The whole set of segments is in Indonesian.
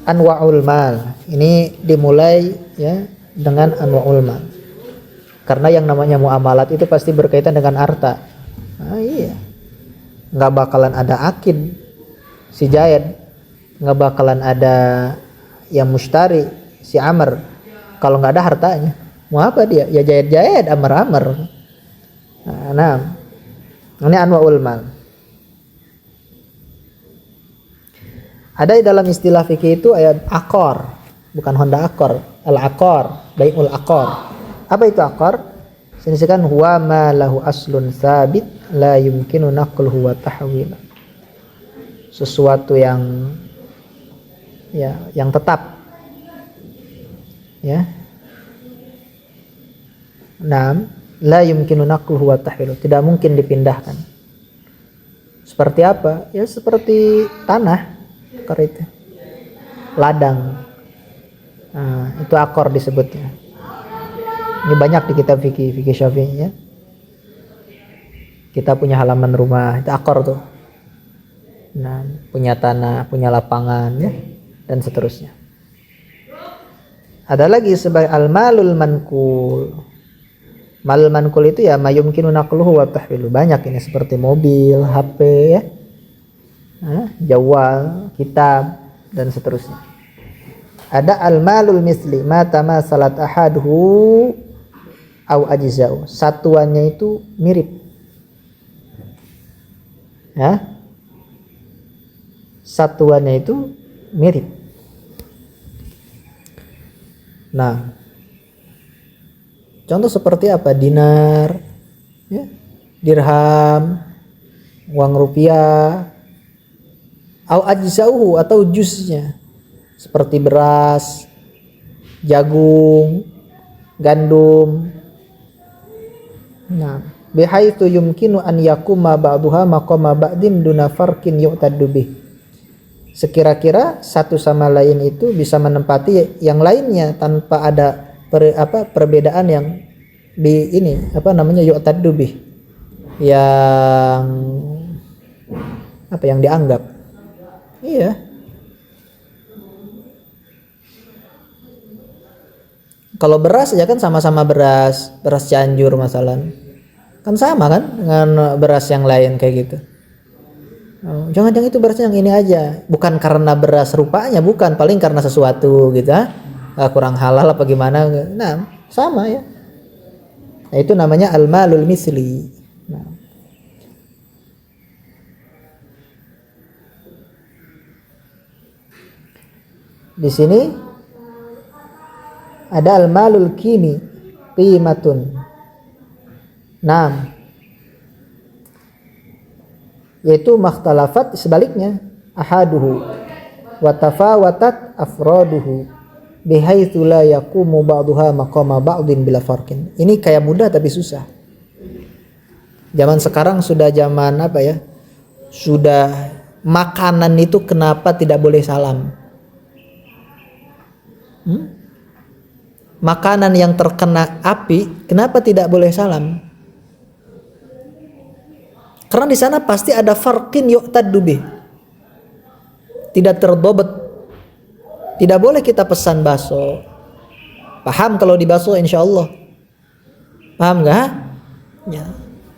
Anwa'ul mal. Ini dimulai ya dengan anwa'ul mal. Karena yang namanya muamalat itu pasti berkaitan dengan harta. Nah, iya. Nggak bakalan ada akid si Zaid, nggak bakalan ada yang mushtari si Amr kalau nggak ada hartanya. Mau apa dia? Ya Zaid, Amr. Nah, ini anwa'ul mal. Ada dalam istilah fikih itu ayat akor, bukan Honda Accord, al-akor, bai'ul akor. Apa itu akor? Sinisikan huwa ma lahu aslun tsabit la yumkinu naqluhu wa tahwil. Sesuatu yang tetap. Ya. Naam, la yumkinu naqluhu wa tahwil, tidak mungkin dipindahkan. Seperti apa? Ya seperti tanah. Akor itu ladang, nah, itu akor disebutnya. Ini banyak di kitab fikih Syafi'i ya. Kita punya halaman rumah itu akor tuh, nah, punya tanah, punya lapangan ya, dan seterusnya. Ada lagi sebagai al-malul mankul. Malul mankul itu ya mayumkinu naqluhu wa tahwilu. Banyak ini seperti mobil, HP ya, jawal, kitab, dan seterusnya. Ada al-malul misli ma tamasalat ahaduhu au ajza'u. Satuannya itu mirip. Ya. Satuannya itu mirip. Nah, contoh seperti apa? Dinar, ya, dirham, uang rupiah, au ajzauhu atau jusnya seperti beras, jagung, gandum. Nah, bihaitsu yumkinu an yakuma ba'daha maqama ba'din duna farqin yu'taddu bih. Sekira-kira satu sama lain itu bisa menempati yang lainnya tanpa ada perbedaan yang yu'taddu bih. Yang dianggap. Iya. Kalau beras ya kan sama-sama beras Cianjur masalan. Kan sama kan dengan beras yang lain kayak gitu. Jangan-jangan itu berasnya yang ini aja. Bukan karena beras rupanya, bukan, paling karena sesuatu gitu, kurang halal apa gimana. Nah, sama ya. Nah, itu namanya al-malul misli. Nah. Di sini ada al-malul kimi qimatun. Nah, yaitu makhtalafat, sebaliknya ahaduhu wa tafawatat afraduhu bihaitsu la yaqumu ba'daha maqama ba'din bila farqin. Ini kayak mudah tapi susah. Zaman sekarang sudah zaman apa ya? Sudah makanan itu kenapa tidak boleh salam? Makanan yang terkena api kenapa tidak boleh salam? Karena di sana pasti ada farqin yu'taddu bih. Tidak terdobat. Tidak boleh kita pesan bakso. Paham kalau di bakso insyaallah? Paham enggak? Ya.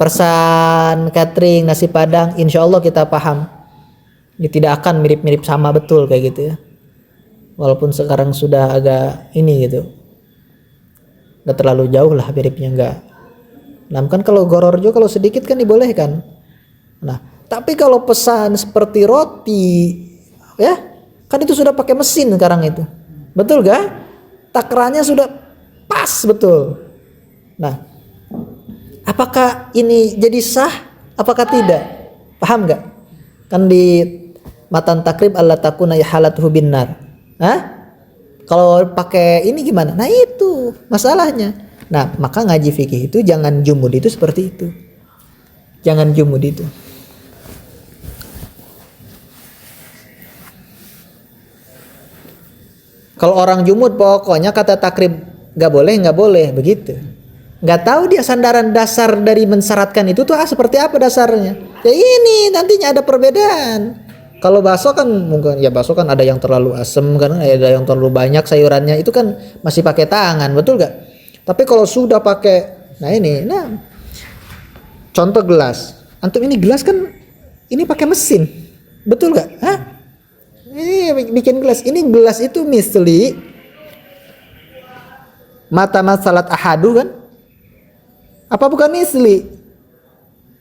Pesan catering nasi padang insyaallah kita paham. Ini tidak akan mirip-mirip sama betul kayak gitu ya. Walaupun sekarang sudah agak ini gitu. Enggak terlalu jauh lah miripnya enggak. Nah, kan kalau gororjo kalau sedikit kan dibolehkan. Nah, tapi kalau pesan seperti roti, ya, kan itu sudah pakai mesin sekarang itu, betul gak? Takarannya sudah pas betul. Nah, apakah ini jadi sah? Apakah tidak? Paham gak? Kan di matan takrib alla takuna halatuhu binnar. Kalau pakai ini gimana? Nah itu masalahnya. Nah, maka ngaji fikih itu jangan jumud itu seperti itu. Jangan jumud itu. Kalau orang jumud pokoknya kata takrib nggak boleh begitu. Nggak tahu dia sandaran dasar dari mensyaratkan itu tuh seperti apa dasarnya. Ya ini nantinya ada perbedaan. Kalau bakso kan mungkin ya bakso kan ada yang terlalu asem kan, ada yang terlalu banyak sayurannya, itu kan masih pakai tangan, betul gak? Tapi kalau sudah pakai, nah contoh gelas. Antum ini gelas kan ini pakai mesin, betul gak? Hah? Ini bikin gelas. Ini gelas itu misli mata masalat ahadu kan? Apa bukan misli?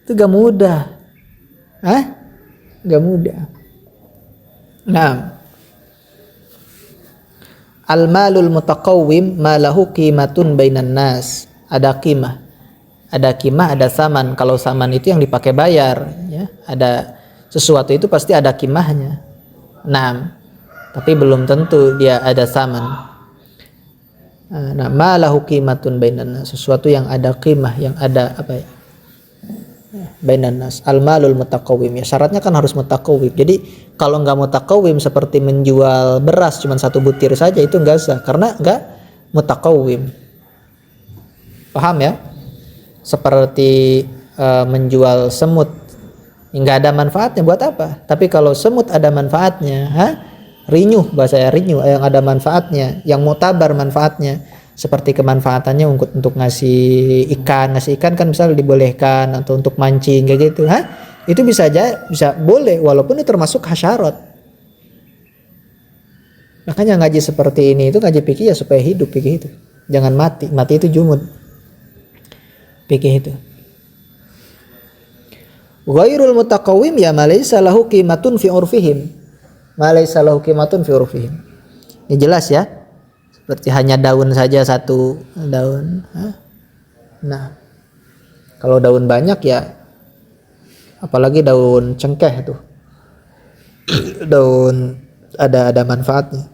Itu gak mudah. Hah? Gak mudah. Nah, al-malul mutaqawwim malahu qimatun bainan nas. Ada qimah. Ada qimah, ada saman. Kalau saman itu yang dipakai bayar, ya. Ada sesuatu itu pasti ada qimahnya. Nah, tapi belum tentu dia ada saman. Nah, malahu qimatun bainan nas. Sesuatu yang ada qimah, yang ada apa ya? Bainan nas, al-malul mutaqawwim, ya syaratnya kan harus mutaqawwim. Jadi kalau nggak mutaqawwim seperti menjual beras cuma 1 butir saja itu nggak sah karena nggak mutaqawwim. Paham ya? Seperti menjual semut nggak ada manfaatnya, buat apa? Tapi kalau semut ada manfaatnya, rinyuh, bahasa ya rinyuh, yang ada manfaatnya, yang mutabar manfaatnya. Seperti kemanfaatannya untuk ngasih ikan kan misal dibolehkan, atau untuk mancing kayak gitu, itu bisa boleh walaupun itu termasuk hasyarat. Makanya ngaji seperti ini itu ngaji fikih ya supaya hidup fikih itu, jangan mati itu jumud fikih itu. Ghairul mutaqawwim ya malaysa lahu qimatun fi urfihim, malaysa lahu qimatun fi urfihim. Ini jelas ya. Seperti hanya daun saja, 1 daun. Nah, kalau daun banyak ya, apalagi daun cengkeh tuh, daun ada manfaatnya.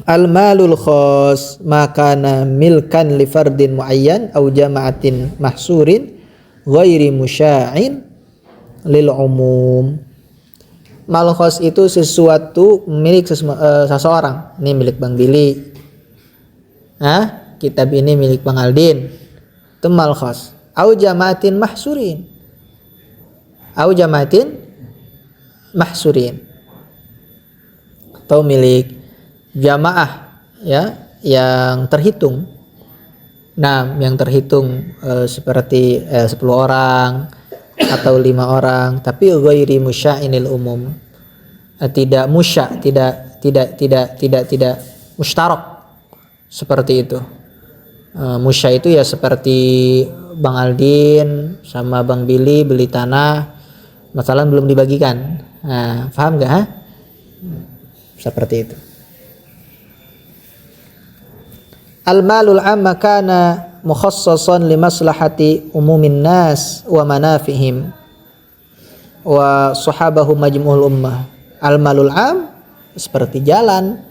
Al-malul khas makana milkan li fardin muayyan au jama'atin mahsurin ghairi musya'in lil umum. Mal khos itu sesuatu milik seseorang. Ini milik Bang Billy. Kitab ini milik Bang Aldin. Itu mal khos. Au jamaatin mahsurin. Au jamaatin mahsurin. Atau milik jamaah ya yang terhitung. Nah, yang terhitung seperti 10 orang atau 5 orang, tapi ghairi musya'inil umum, tidak musya, tidak mustarak seperti itu. Musya itu ya seperti Bang Aldin sama Bang Billy beli tanah, masalah belum dibagikan. Nah, paham gak? Seperti itu. Al-malul amma kana mukhassasan li maslahati umumin nas wa manafihim wa sahabahu majmu'ul ummah. Al-malul am seperti jalan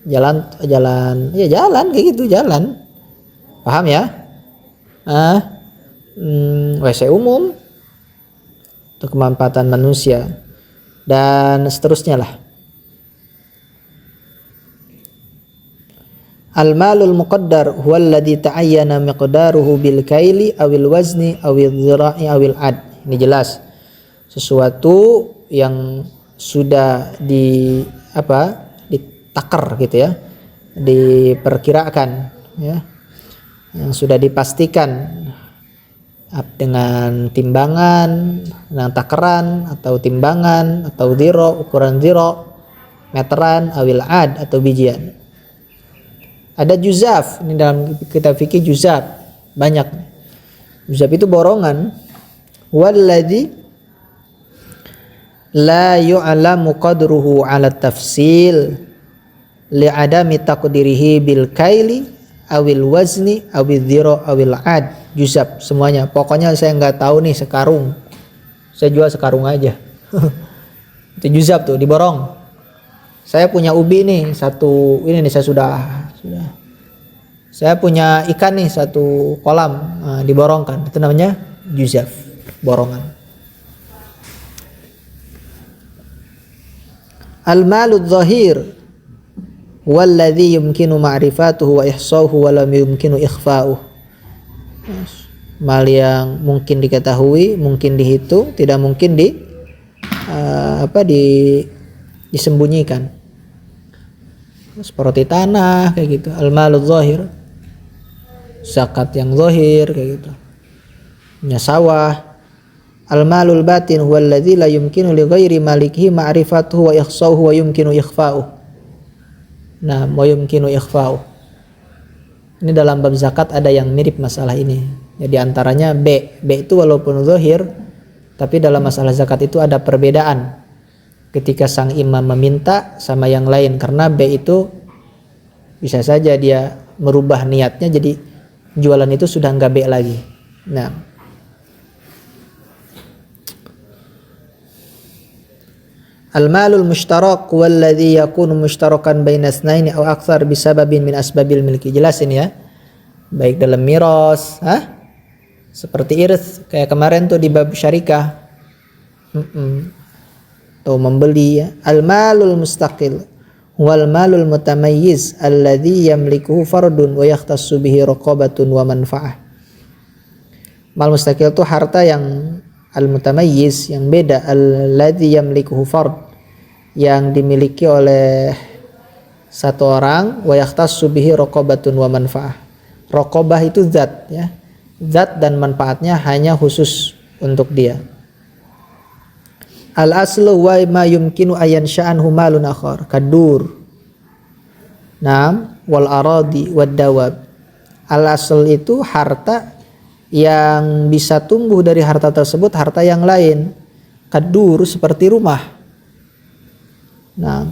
kayak gitu, jalan. Paham ya? WC umum untuk kemanfaatan manusia dan seterusnya lah. Al-malul muqaddar huwa alladhi ta'ayyana miqdaruhu bil kaili awil wazni awil dhira'i awil ad. Ini jelas sesuatu yang sudah ditakar gitu ya, diperkirakan ya, yang sudah dipastikan dengan timbangan, dengan takaran atau timbangan atau dhira, ukuran dhira, meteran awil ad atau bijian. Ada juzaf, ini dalam kitab fikih juzaf banyak. Juzaf itu borongan. Walladzi la yu'lamu qadruhu 'ala tafsil li'adami taqdirihi bil kaili awil wazni awil dhira awil ad. Juzaf semuanya. Pokoknya saya nggak tahu nih sekarung. Saya jual sekarung aja. Itu juzaf tuh, diborong. Saya punya ubi nih satu, ini nih saya sudah. Saya punya ikan nih 1 kolam, diborongkan. Itu namanya juzaf, borongan. Al-malud zahir Walladzi yumkinu ma'rifatuhu wa ihsauhu wa lam yumkinu ikhfa'uhu. Mal yang mungkin diketahui, mungkin dihitung, tidak mungkin disembunyikan. Seperti tanah kayak gitu, al-malul zahir, zakat yang zahir kayak gitu. Punya sawah. Al-malul batin huwa alladzi la yumkinu li ghairi malikihi ma'rifatuhu wa ihsauhu wa yumkinu ikhfa'uhu. Nah, wa yumkinu ikhfa'uhu. Ini dalam bab zakat ada yang mirip masalah ini. Jadi antaranya B itu walaupun zahir, tapi dalam masalah zakat itu ada perbedaan ketika sang imam meminta sama yang lain, karena B itu bisa saja dia merubah niatnya jadi jualan itu sudah enggak B lagi. Nah, al-malul mushtarak walladzi yakunu mushtarakan baina itsnaini aw aktsar bisababin min asbabil milki. Jelas ini ya. Baik dalam miras, seperti irs kayak kemarin tuh di bab syarikah. Atau membeli ya. Al-malul mustaqil wal malul mutamayyiz alladzi yamlikuhu fardun wa yahtassu bihi raqabatun wa manfaah. Mal mustaqil itu harta yang al-mutamayyiz yang beda, alladzi yamlikuhu fard yang dimiliki oleh satu orang, wa yahtassu bihi raqabatun wa manfaah. Raqabah itu zat ya. Zat dan manfaatnya hanya khusus untuk dia. Al-aslu wa ma yumkinu ayan sya'anhu malun akhar kadur. Naam wal aradi wad dawab. Al-asl itu harta yang bisa tumbuh dari harta tersebut harta yang lain. Kadur seperti rumah. Nah,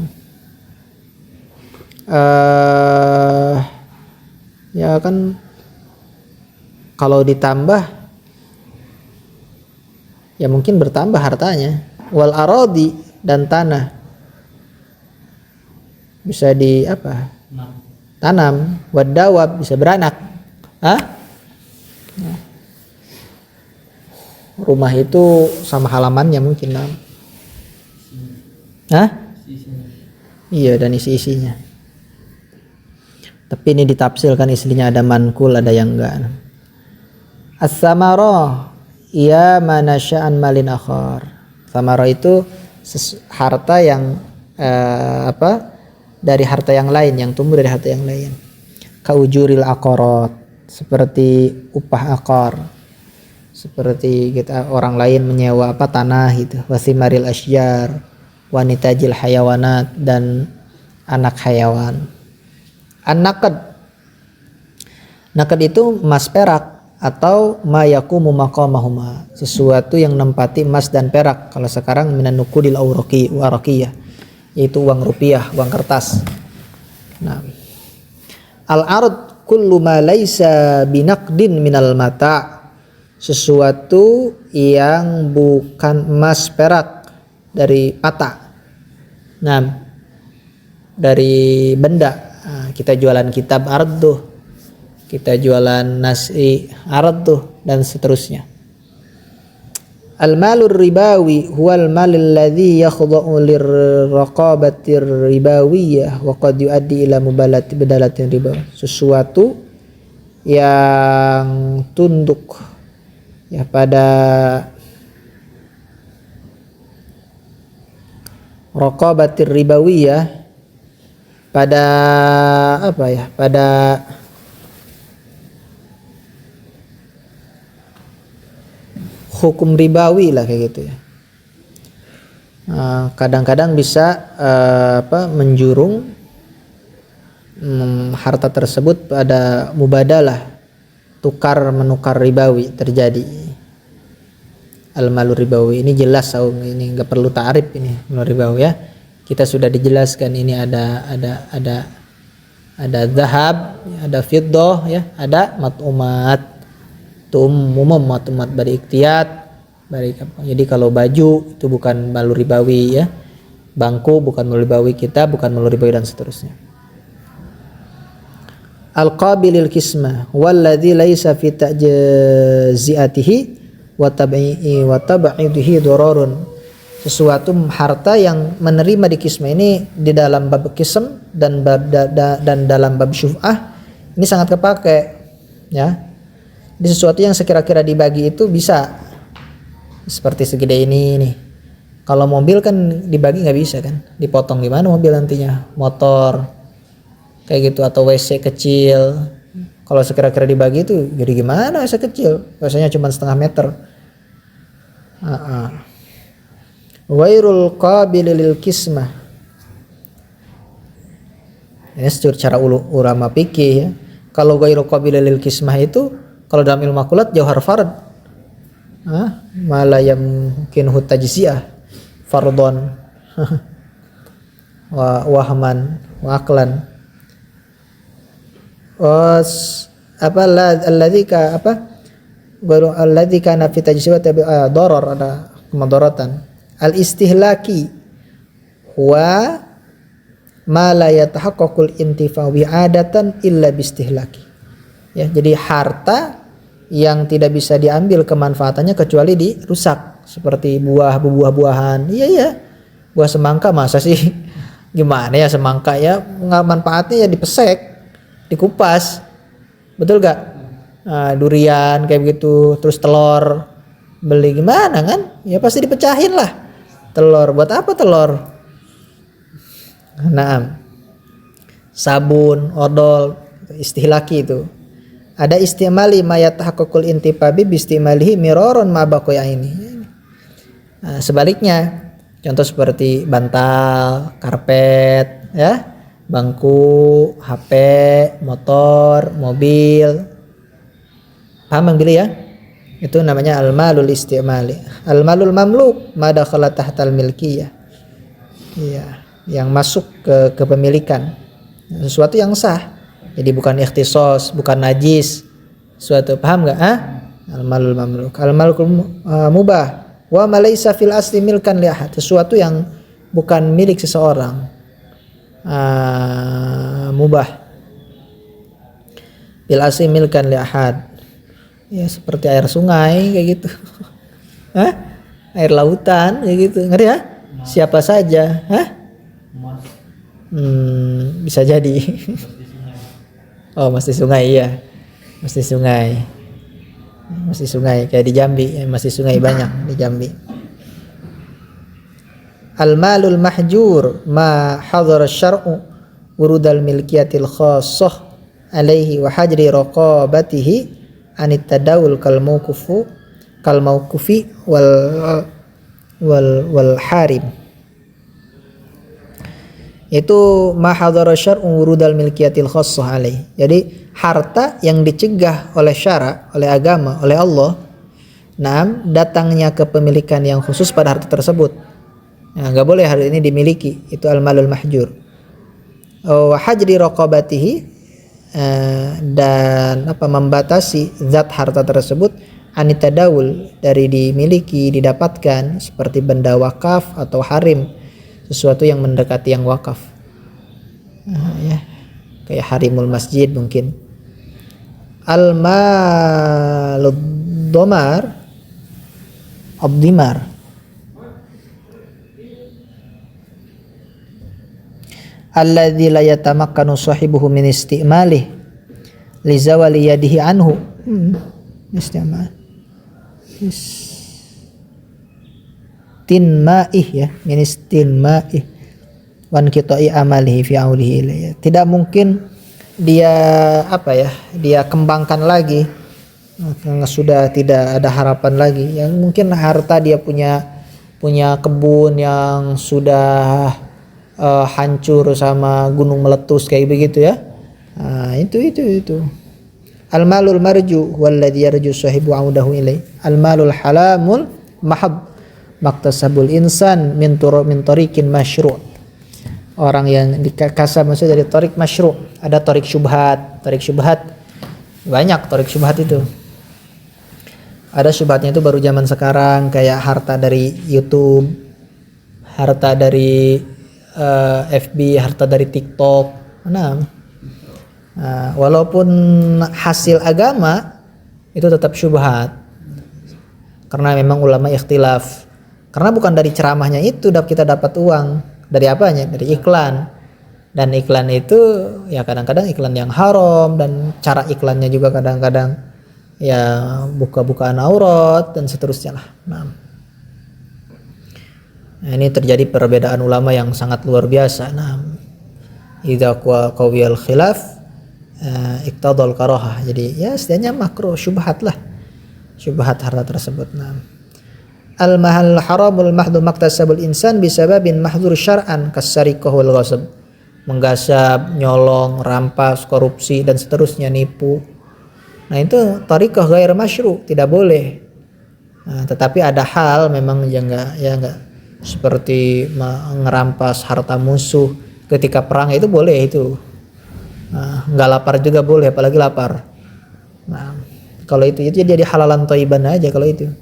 ya kan kalau ditambah ya mungkin bertambah hartanya. Wal aradi dan tanah bisa di apa? Tanam. Wad dawab bisa beranak. Nah, rumah itu sama halamannya mungkin. Iya, dan isi-isinya. Tapi ini ditafsirkan istilahnya ada mankul, ada yang enggak. As-samarah ya manasya'an malin akhar. Samarah itu harta yang dari harta yang lain, yang tumbuh dari harta yang lain. Kaujuril aqarat, seperti upah akar. Seperti kita orang lain menyewa tanah gitu. Wasimaril asjar, wanitajil hayawanat, dan anak hayawan. Nakad itu emas perak atau ma yaqumu maqamahuma, sesuatu yang nempati emas dan perak. Kalau sekarang minan nuqudil waraqiyah, yaitu uang rupiah, uang kertas. Nah, al-ard kullu ma laisa binaqdin minal mata', sesuatu yang bukan emas perak dari mata. Nah, dari benda. Nah, kita jualan kitab ard tuh, kita jualan nasi ard tuh, dan seterusnya. Al-malur ribawi huwal malil ladzi yakhda'u lirraqabatir ribawiyah wa qad yuaddi ila mubalati badalatin riba. Sesuatu yang tunduk ya pada raqabatir ribawiyah, pada apa ya, pada hukum ribawi lah kayak gitu ya. Kadang-kadang bisa menjurung harta tersebut pada mubadalah, tukar menukar ribawi terjadi. Al-malur ribawi ini jelas, ini nggak perlu ta'rif ini malur ribawi ya. Kita sudah dijelaskan ini ada zahab, ada fiddah ya, ada mat'umat. Umum mat'umat bari iktiyat, jadi kalau baju itu bukan malur ribawi ya, bangku bukan malur ribawi, kita bukan malur ribawi, dan seterusnya. Al-qabilil kismah walladzi laisa fi ta'jaziatihi wa tab'ihi dararun, sesuatu harta yang menerima di kismah ini di dalam bab kism dan dan dalam bab syuf'ah ini sangat kepake ya. Di sesuatu yang sekira-kira dibagi itu bisa seperti segede ini nih. Kalau mobil kan dibagi nggak bisa kan, dipotong gimana mobil nantinya, motor kayak gitu, atau WC kecil. Kalau sekira-kira dibagi itu jadi gimana WC kecil, biasanya cuma setengah meter. Wairul qabil lil kismah. Ini secara ulama fikih ya. Kalau wairul qabil lil kismah itu kalau dalam ilmu makulat jauhar fard. Mala yamkinhu tajziyah fardhon wa wahman wa aqlan. Alladzi kana fi tajziyati darar, ada kemudaratan. Al-istihlaki wa ma la yatahaqqaqul intifa'u adatan illa bistihlaki. Ya, jadi harta yang tidak bisa diambil kemanfaatannya kecuali dirusak, seperti buah-buahan. Iya. Buah semangka masa sih gimana ya semangka ya, nggak manfaatnya ya dipesek, dikupas. Betul gak? Durian kayak begitu, terus telur beli gimana kan? Ya pasti dipecahin lah. Telur buat apa telur? Naam. Sabun, odol, istihlaki itu. Ada istimali ma yatahaqqaqul intifabi bi istimalihi miraron ma baqiya ini. Sebaliknya, contoh seperti bantal, karpet, ya, bangku, HP, motor, mobil. Paham Bang ya? Itu namanya al-malul istimali. Al-malul mamluk ma dakhala tahtal milkiyah. Iya, yang masuk ke kepemilikan. Sesuatu yang sah. Jadi bukan ikhtisos, bukan najis. Sesuatu, paham enggak? Al-malul mamluk. Al-malul mubah. Wa ma laysa fil asli milkan li ahad. Sesuatu yang bukan milik seseorang. Mubah. Fil asli milkan li ahad. Ya seperti air sungai kayak gitu. Air lautan kayak gitu. Ngerti ya? Siapa saja, bisa jadi. Oh, mesti sungai ya. Mesti sungai. Mesti sungai kayak di Jambi, mesti sungai banyak di Jambi. Al-malul mahjur ma hadara syar'u wurudal milkiyatil khassah alaihi wa hajri raqabatihi anit tadawul kal mauqufi wal harim. Itu mahadhara syar'u wurudal milkiyatil khassah alaih. Jadi harta yang dicegah oleh syara, oleh agama, oleh Allah, datangnya kepemilikan yang khusus pada harta tersebut. Enggak boleh harta ini dimiliki, itu al-malul mahjur. Wa hajri raqabatihi, dan membatasi zat harta tersebut anitadawul, dari dimiliki, didapatkan, seperti benda wakaf atau harim, sesuatu yang mendekati yang wakaf. Ya, kayak harimul masjid mungkin. Al-malud domar abdimar alladzi la yatamakkanu sahibuhu min isti'malih li zawali yadihi anhu. Isti'mal istinma'ih ya, min istinma'ih wan qita'i amalihi fi aulihi ilayya. Tidak mungkin dia dia kembangkan lagi karena sudah tidak ada harapan lagi. Yang mungkin harta dia punya kebun yang sudah hancur sama gunung meletus kayak begitu ya. Itu al-malul marju walladhi yarju sahibu audahu ilai. Al-malul halamul mahab maktasabul insan min tariqin masyru'. Orang yang dikasab maksud dari tarik masyru'. Ada tarik syubhat banyak, tarik syubhat itu. Ada syubhatnya itu baru zaman sekarang, kayak harta dari YouTube, harta dari FB, harta dari TikTok. Walaupun hasil agama itu tetap syubhat, karena memang ulama ikhtilaf Karena bukan dari ceramahnya itu kita dapat uang, dari apanya? Dari iklan. Dan iklan itu ya kadang-kadang iklan yang haram, dan cara iklannya juga kadang-kadang ya buka-bukaan aurat dan seterusnya lah. Nah, ini terjadi perbedaan ulama yang sangat luar biasa. Nah, idza qawiyal khilaf iqtadal karahah. Jadi ya setidaknya makruh, syubhat lah. Syubhat harta tersebut. Nah, al-mahal haramul mahdu maktasabul insan bisababin mahdzur syar'an kasariqah wal ghasab. Menggasap, nyolong, rampas, korupsi dan seterusnya, nipu. Nah, itu tariqah ghair masyru', tidak boleh. Nah, tetapi ada hal memang enggak seperti ngerampas harta musuh ketika perang, itu boleh itu. Nah, enggak lapar juga boleh, apalagi lapar. Nah, kalau itu jadi halalan thayyiban aja kalau itu.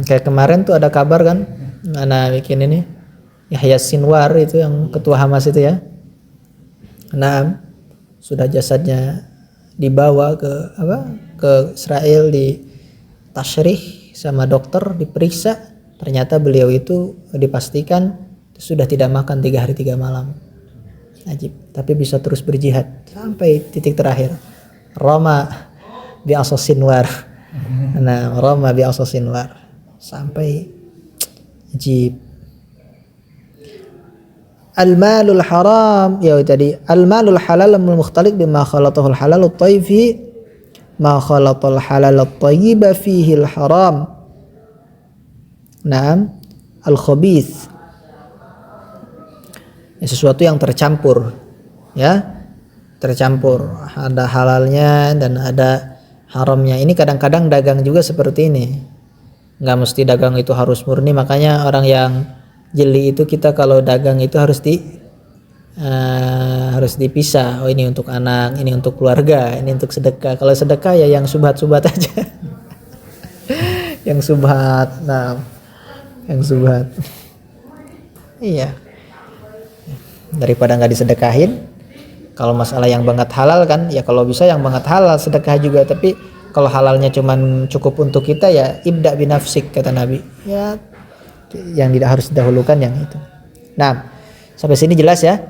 Kayak kemarin tuh ada kabar kan, anak bikin ini Yahya Sinwar itu yang ketua Hamas itu ya. Nah, sudah jasadnya dibawa ke Israel, di tasyrih sama dokter, diperiksa, ternyata beliau itu dipastikan sudah tidak makan 3 hari 3 malam. Ajib, tapi bisa terus berjihad sampai titik terakhir. Roma bi asasinwar. Nah, Roma bi asasinwar sampai ajib. Al-malul haram, ya tadi al-malul halal mukhtalif bima khalatahu al-halal at-tayyib fi ma khalatal halal at-tayyib fihi al-haram. Naam, al-khabith. Ya, sesuatu yang tercampur, ya. Tercampur, ada halalnya dan ada haramnya. Ini kadang-kadang dagang juga seperti ini. Enggak mesti dagang itu harus murni, makanya orang yang jeli itu kita kalau dagang itu harus dipisah. Oh, ini untuk anak, ini untuk keluarga, ini untuk sedekah. Kalau sedekah ya yang subhat-subhat aja. Yang subhat. Nah, yang subhat. Iya. Daripada nggak disedekahin. Kalau masalah yang banget halal kan, ya kalau bisa yang banget halal sedekah juga. Tapi kalau halalnya cuman cukup untuk kita, ya ibda binafsik kata Nabi. Ya, yang tidak harus didahulukan yang itu. Nah, sampai sini jelas ya.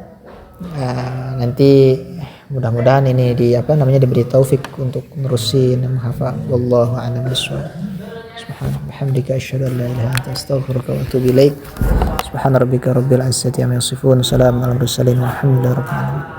Nanti mudah-mudahan ini diberi taufik untuk nerusin menghafal. Wallahu a'lam bishawab. Subhanallah bihamdika asyhadu an la ilaha illa anta astaghfiruka wa atubu ilaik. Subhana rabbika rabbil izzati amma yasifun. Salamun alal mursalin walhamdulillahi rabbil alamin.